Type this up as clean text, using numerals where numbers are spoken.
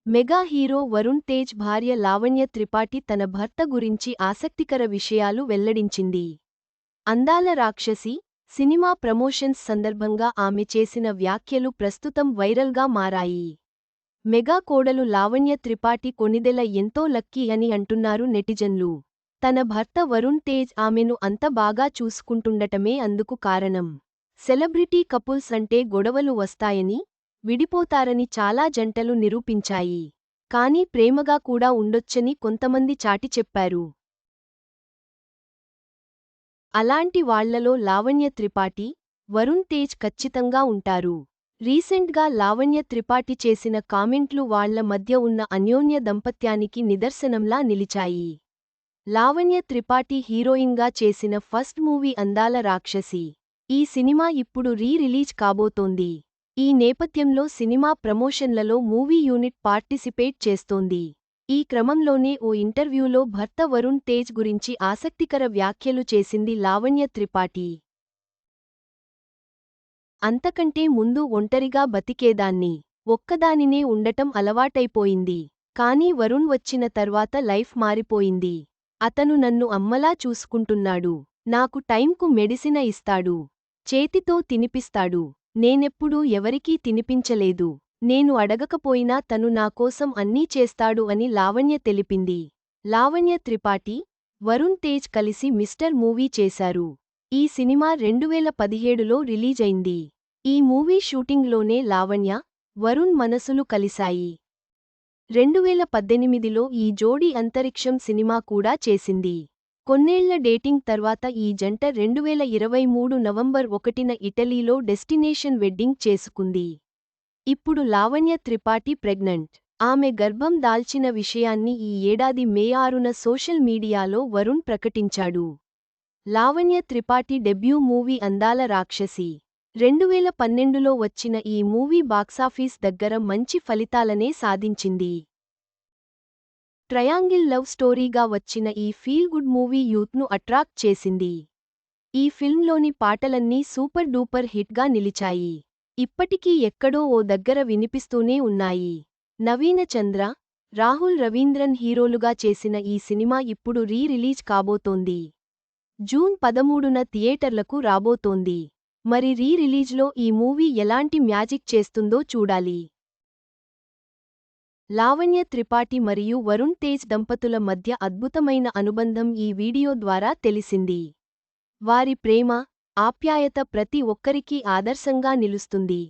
Mega hero Varun Tej భార్య లావణ్య త్రిపాఠి తన భర్త గురించి ఆసక్తికర విషయాలు వెల్లడించింది. అందాల రాక్షసి సినిమా ప్రమోషన్స్ సందర్భంగా ఆమె చేసిన వ్యాఖ్యలు ప్రస్తుతం వైరల్గా మారాయి. మెగా కోడలు లావణ్య త్రిపాఠి కొణిదెల ఎంతో లక్కీ అని అంటున్నారు నెటిజన్లు. తన భర్త వరుణ్ తేజ్ ఆమెను అంత బాగా చూసుకుంటుండటమే అందుకు కారణం. సెలబ్రిటీ కపుల్స్ అంటే గొడవలు వస్తాయని, విడిపోతారని చాలా జంటలు నిరూపించాయి. కానీ ప్రేమగా కూడా ఉండొచ్చని కొంతమంది చాటి చెప్పారు. అలాంటి వాళ్లలో లావణ్య త్రిపాఠి, వరుణ్ తేజ్ ఖచ్చితంగా ఉంటారు. రీసెంట్గా లావణ్య త్రిపాఠి చేసిన కామెంట్లు వాళ్ల మధ్య ఉన్న అన్యోన్య దంపత్యానికి నిదర్శనంలా నిలిచాయి. లావణ్య త్రిపాఠి హీరోయిన్గా చేసిన ఫస్ట్ మూవీ అందాల రాక్షసి. ఈ సినిమా ఇప్పుడు రిలీజ్ కాబోతోంది. ఈ నేపథ్యంలో సినిమా ప్రమోషన్లలో మూవీ యూనిట్ పార్టిసిపేట్ చేస్తోంది. ఈ క్రమంలోనే ఓ ఇంటర్వ్యూలో భర్త వరుణ్ తేజ్ గురించి ఆసక్తికర వ్యాఖ్యలు చేసింది లావణ్య త్రిపాఠి. అంతకంటే ముందు ఒంటరిగా బతికేదాన్ని. ఒక్కదానినే ఉండటం అలవాటైపోయింది. కానీ వరుణ్ వచ్చిన తర్వాత లైఫ్ మారిపోయింది. అతను నన్ను అమ్మలా చూసుకుంటున్నాడు. నాకు టైంకు మెడిసిన ఇస్తాడు. చేతితో తినిపిస్తాడు. నేనెప్పుడూ ఎవరికీ తినిపించలేదు. నేను అడగకపోయినా తను నాకోసం అన్నీ చేస్తాడు అని లావణ్య తెలిపింది. లావణ్య త్రిపాఠి, వరుణ్ తేజ్ కలిసి మిస్టర్ మూవీ చేశారు. ఈ సినిమా 2017లో రిలీజైంది. ఈ మూవీ షూటింగ్లోనే లావణ్య, వరుణ్ మనసులు కలిశాయి. 2018లో ఈ జోడీ అంతరిక్షం సినిమా కూడా చేసింది. కొన్నేళ్ల డేటింగ్ తర్వాత ఈ జంట 2023 నవంబర్ 1న ఇటలీలో డెస్టినేషన్ వెడ్డింగ్ చేసుకుంది. ఇప్పుడు లావణ్య త్రిపాఠి ప్రెగ్నెంట్. ఆమె గర్భం దాల్చిన విషయాన్ని ఈ ఏడాది మే 6న సోషల్ మీడియాలో వరుణ్ ప్రకటించాడు. లావణ్య త్రిపాఠి డెబ్యూ మూవీ అందాల రాక్షసి. 2012లో వచ్చిన ఈ మూవీ బాక్సాఫీస్ దగ్గర మంచి ఫలితాలనే సాధించింది. ట్రయాంగిల్ లవ్ స్టోరీగా వచ్చిన ఈ ఫీల్ గుడ్ మూవీ యూత్ను అట్రాక్ట్ చేసింది. ఈ ఫిల్మ్లోని పాటలన్నీ సూపర్ డూపర్ హిట్గా నిలిచాయి. ఇప్పటికీ ఎక్కడో ఓ దగ్గర వినిపిస్తూనే ఉన్నాయి. నవీన చంద్ర, రాహుల్ రవీంద్రన్ హీరోలుగా చేసిన ఈ సినిమా ఇప్పుడు రిలీజ్ కాబోతోంది. జూన్ 13న థియేటర్లకు రాబోతోంది. మరి రిలీజ్లో ఈ మూవీ ఎలాంటి మ్యాజిక్ చేస్తుందో చూడాలి. లావణ్య త్రిపాఠి మరియు వరుణ్ తేజ్ దంపతుల మధ్య అద్భుతమైన అనుబంధం ఈ వీడియో ద్వారా తెలిసింది. వారి ప్రేమ, ఆప్యాయత ప్రతి ఒక్కరికీ ఆదర్శంగా నిలుస్తుంది.